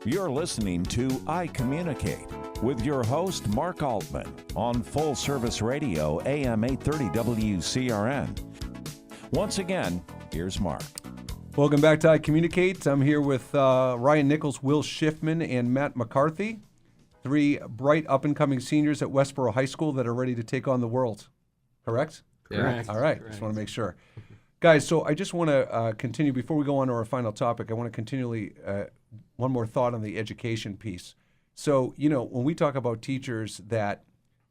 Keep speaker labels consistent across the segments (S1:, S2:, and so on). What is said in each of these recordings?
S1: You're listening to I Communicate with your host, Mark Altman, on Full Service Radio, AM 830 WCRN. Once again, here's Mark.
S2: Welcome back to I Communicate. I'm here with Ryan Nichols, Will Schiffman, and Matt McCarthy, three bright up-and-coming seniors at Westboro High School that are ready to take on the world. Correct?
S3: Correct.
S2: All right. Correct. Just want to make sure. Guys, so I just want to continue, before we go on to our final topic, I want to continually, one more thought on the education piece. So, you know, when we talk about teachers that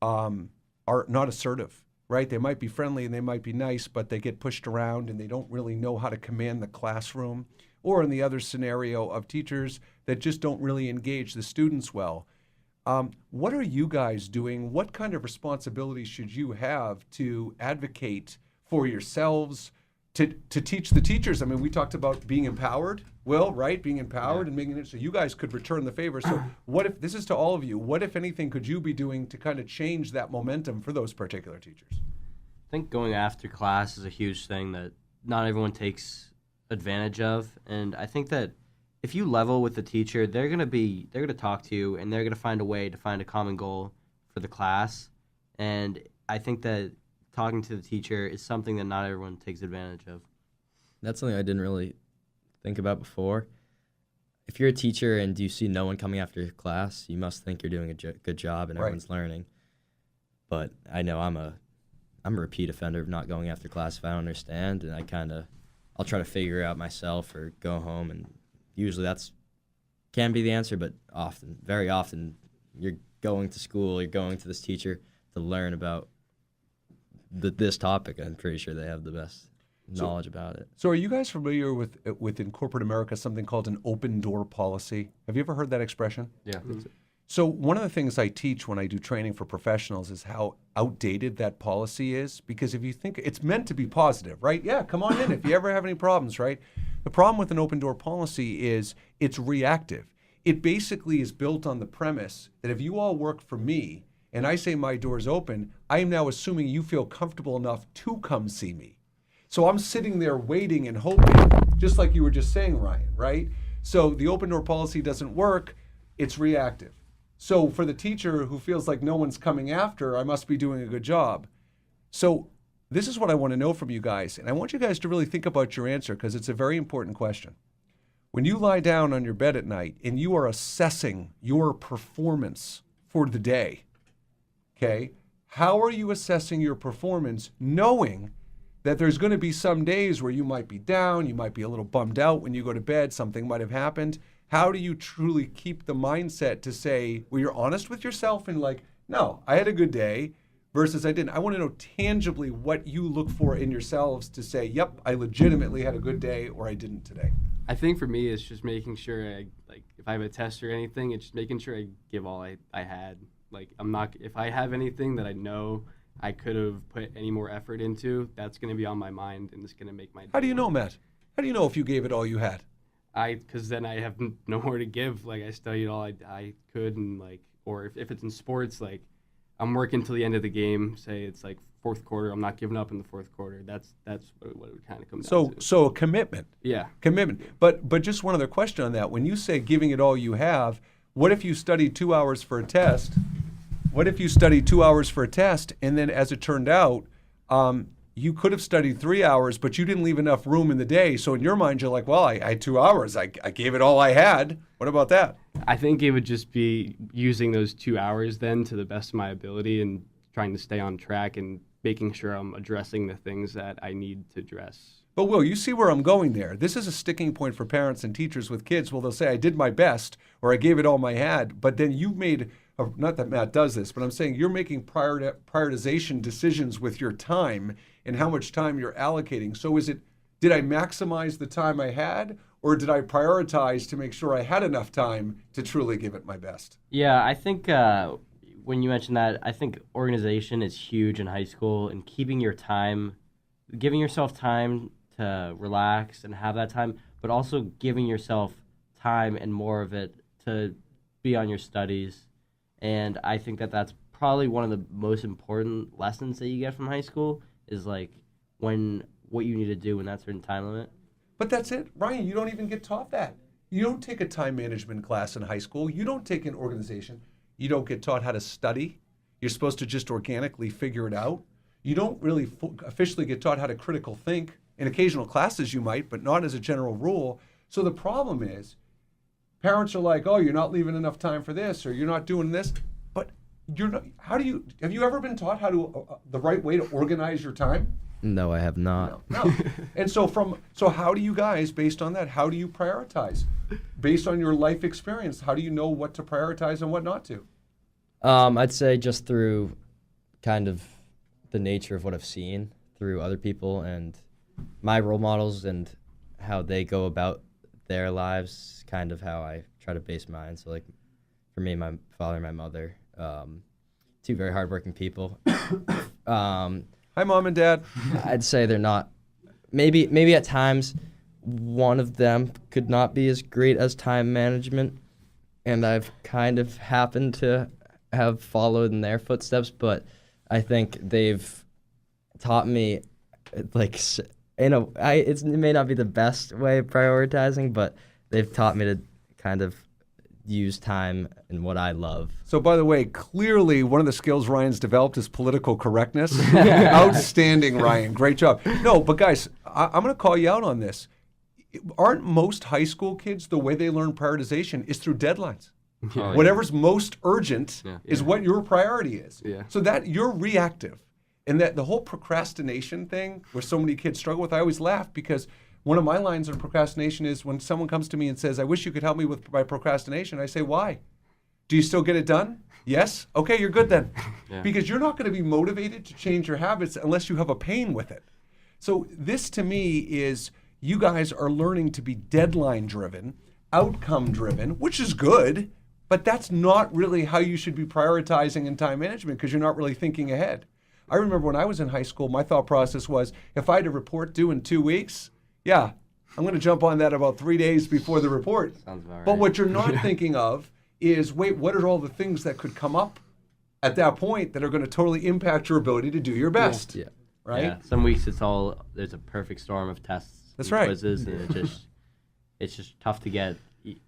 S2: are not assertive, right? They might be friendly and they might be nice, but they get pushed around and they don't really know how to command the classroom. Or in the other scenario of teachers that just don't really engage the students well. What are you guys doing? What kind of responsibility should you have to advocate for yourselves, to teach the teachers? I mean, we talked about being empowered, Will, right? Being empowered and making it so you guys could return the favor. So what if, this is to all of you, what if anything could you be doing to kind of change that momentum for those particular teachers?
S3: I think going after class is a huge thing that not everyone takes advantage of. And I think that if you level with the teacher, they're going to talk to you and they're going to find a way to find a common goal for the class. And I think that talking to the teacher is something that not everyone takes advantage of.
S4: That's something I didn't really think about before. If you're a teacher and you see no one coming after your class, you must think you're doing a good job and everyone's learning. But I know I'm a repeat offender of not going after class if I don't understand, and I'll try to figure it out myself or go home, and usually that's can be the answer, but very often, you're going to school, you're going to this teacher to learn about this topic. I'm pretty sure they have the best knowledge about it.
S2: So are you guys familiar with in corporate America something called an open door policy? Have you ever heard that expression?
S3: Yeah.
S2: So one of the things I teach when I do training for professionals is how outdated that policy is, because if you think it's meant to be positive, right? Yeah, come on in if you ever have any problems, right? The problem with an open door policy is it's reactive. It basically is built on the premise that if you all work for me and I say my door's open, I am now assuming you feel comfortable enough to come see me. So I'm sitting there waiting and hoping, just like you were just saying, Ryan, right? So the open door policy doesn't work, it's reactive. So for the teacher who feels like no one's coming after, I must be doing a good job. So this is what I want to know from you guys, and I want you guys to really think about your answer because it's a very important question. When you lie down on your bed at night and you are assessing your performance for the day, okay, how are you assessing your performance knowing that there's going to be some days where you might be down, you might be a little bummed out when you go to bed, something might have happened? How do you truly keep the mindset to say, well, you're honest with yourself and like, no, I had a good day versus I didn't? I want to know tangibly what you look for in yourselves to say, yep, I legitimately had a good day or I didn't today.
S5: I think for me, it's just making sure if I have a test or anything, it's just making sure I give all I had. Like, if I have anything that I know I could have put any more effort into, that's going to be on my mind and it's going to make my day.
S2: How do you know, Matt? How do you know if you gave it all you had?
S5: Because then I have nowhere to give. Like, I studied all I could, and or if it's in sports, like, I'm working till the end of the game. Say it's like fourth quarter, I'm not giving up in the fourth quarter. That's what it would kind of come down to.
S2: So a commitment.
S5: Yeah.
S2: Commitment. But just one other question on that. When you say giving it all you have, what if you studied 2 hours for a test? What if you studied 2 hours for a test, and then as it turned out, you could have studied 3 hours, but you didn't leave enough room in the day. So in your mind, you're like, well, I had 2 hours. I gave it all I had. What about that?
S5: I think it would just be using those 2 hours then to the best of my ability and trying to stay on track and making sure I'm addressing the things that I need to address.
S2: But Will, you see where I'm going there. This is a sticking point for parents and teachers with kids. Well, they'll say, I did my best, or I gave it all I had. But then you've made, not that Matt does this, but I'm saying you're making prioritization decisions with your time and how much time you're allocating. So did I maximize the time I had, or did I prioritize to make sure I had enough time to truly give it my best?
S3: Yeah, I think when you mentioned that, I think organization is huge in high school, and keeping your time, giving yourself time to relax and have that time, but also giving yourself time and more of it to be on your studies. And I think that that's probably one of the most important lessons that you get from high school is like what you need to do in that certain time limit.
S2: But that's it. Ryan, you don't even get taught that. You don't take a time management class in high school. You don't take an organization. You don't get taught how to study. You're supposed to just organically figure it out. You don't really officially get taught how to critical think. In occasional classes you might, but not as a general rule. So the problem is, parents are like, oh, you're not leaving enough time for this, or you're not doing this. But you're not, have you ever been taught how to, the right way to organize your time?
S4: No, I have not.
S2: No. And so how do you guys, based on that, how do you prioritize? Based on your life experience, how do you know what to prioritize and what not to?
S4: I'd say just through kind of the nature of what I've seen through other people and my role models and how they go about their lives, kind of how I try to base mine. So like for me, my father and my mother, two very hardworking people.
S2: Hi, Mom and Dad.
S4: I'd say they're not. Maybe at times, one of them could not be as great as time management, and I've kind of happened to have followed in their footsteps. But I think they've taught me, like, it may not be the best way of prioritizing, but they've taught me to kind of use time in what I love.
S2: So, by the way, clearly one of the skills Ryan's developed is political correctness. Outstanding, Ryan. Great job. No, but guys, I'm going to call you out on this. Aren't most high school kids, the way they learn prioritization is through deadlines?
S5: Yeah.
S2: Whatever's most urgent is what your priority is.
S5: Yeah.
S2: So that you're reactive. And that the whole procrastination thing, where so many kids struggle with, I always laugh because one of my lines on procrastination is when someone comes to me and says, I wish you could help me with my procrastination, I say, why? Do you still get it done? Yes? Okay, you're good then.
S5: Yeah.
S2: Because you're not going to be motivated to change your habits unless you have a pain with it. So this to me is you guys are learning to be deadline driven, outcome driven, which is good, but that's not really how you should be prioritizing in time management because you're not really thinking ahead. I remember when I was in high school, my thought process was if I had a report due in 2 weeks, yeah, I'm going to jump on that about 3 days before the report.
S3: Sounds about right.
S2: But what you're not thinking of is, wait, what are all the things that could come up at that point that are going to totally impact your ability to do your best?
S4: Yeah.
S2: Right?
S3: Yeah. Some weeks there's a perfect storm of tests.
S2: That's
S3: and
S2: right.
S3: Quizzes, and it's just tough to get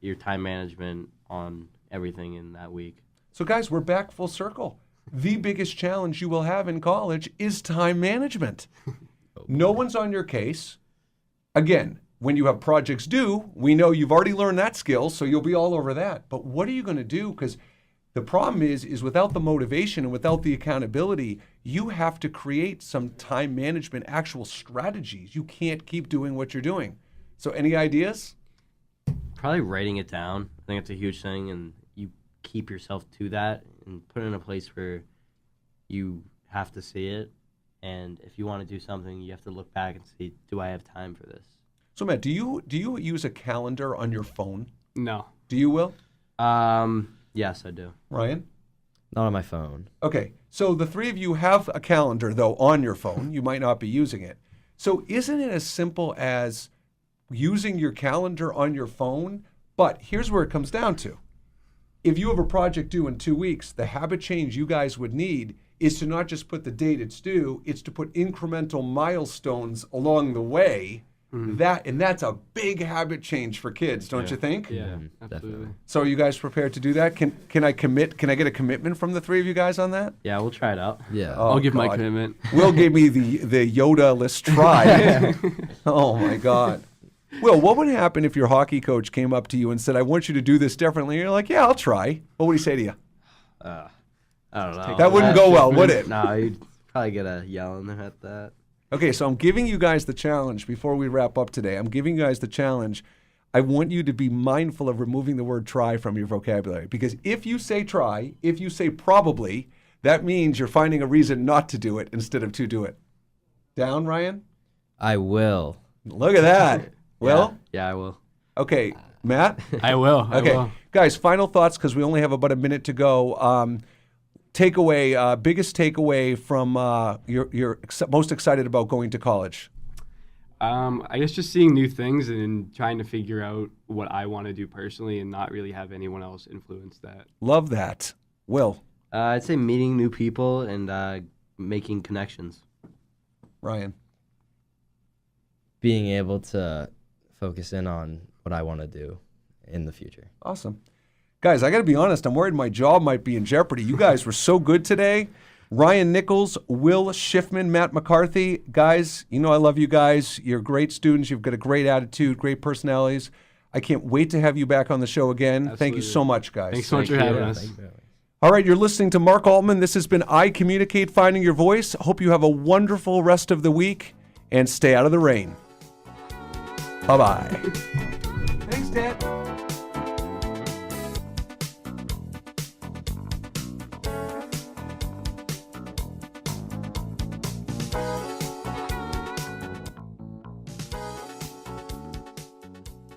S3: your time management on everything in that week.
S2: So guys, we're back full circle. The biggest challenge you will have in college is time management. No one's on your case. Again, when you have projects due, we know you've already learned that skill, so you'll be all over that. But what are you going to do? Because the problem is without the motivation and without the accountability, you have to create some time management actual strategies. You can't keep doing what you're doing. So any ideas?
S3: Probably writing it down. I think it's a huge thing, and you keep yourself to that and put it in a place where you have to see it. And if you want to do something, you have to look back and see, do I have time for this?
S2: So Matt, do you use a calendar on your phone?
S5: No.
S2: Do you, Will?
S3: Yes, I do.
S2: Ryan?
S4: Not on my phone.
S2: Okay, so the three of you have a calendar, though, on your phone. You might not be using it. So isn't it as simple as using your calendar on your phone? But here's where it comes down to. If you have a project due in 2 weeks, the habit change you guys would need is to not just put the date it's due, it's to put incremental milestones along the way. Mm-hmm. That's a big habit change for kids, don't you think?
S5: Yeah,
S4: Definitely.
S5: absolutely.
S2: So are you guys prepared to do that? Can I commit? Can I get a commitment from the three of you guys on that?
S3: Yeah, we'll try it out.
S4: Yeah.
S2: Oh,
S5: I'll give my
S2: God.
S5: commitment.
S2: Will gave me the Yoda-less try. Oh my God. Will, what would happen if your hockey coach came up to you and said, I want you to do this differently? And you're like, yeah, I'll try. What would he say to you?
S3: I don't know.
S2: That wouldn't go well, would it?
S3: No, you'd probably get a yelling at that.
S2: Okay, so I'm giving you guys the challenge before we wrap up today. I'm giving you guys the challenge. I want you to be mindful of removing the word try from your vocabulary. Because if you say try, if you say probably, that means you're finding a reason not to do it instead of to do it. Down, Ryan?
S4: I will.
S2: Look at that. Will?
S3: Yeah, I will.
S2: Okay, Matt?
S5: I will.
S2: Okay,
S5: I will.
S2: guys, final thoughts because we only have about a minute to go. Takeaway, biggest takeaway from you're most excited about going to college?
S5: I guess just seeing new things and trying to figure out what I want to do personally and not really have anyone else influence that.
S2: Love that. Will?
S3: I'd say meeting new people and making connections.
S2: Ryan?
S4: Being able to focus in on what I want to do in the future.
S2: Awesome. Guys, I got to be honest, I'm worried my job might be in jeopardy. You guys were so good today. Ryan Nichols, Will Schiffman, Matt McCarthy. Guys, you know I love you guys. You're great students. You've got a great attitude, great personalities. I can't wait to have you back on the show again.
S5: Absolutely.
S2: Thank you so much, guys.
S5: Thanks so much for having us.
S2: All right, you're listening to Mark Altman. This has been I Communicate, Finding Your Voice. Hope you have a wonderful rest of the week, and stay out of the rain. Bye-bye. Thanks, Dad.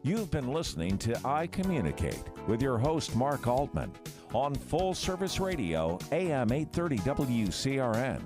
S1: You've been listening to I Communicate with your host, Mark Altman, on Full Service Radio, AM 830 WCRN.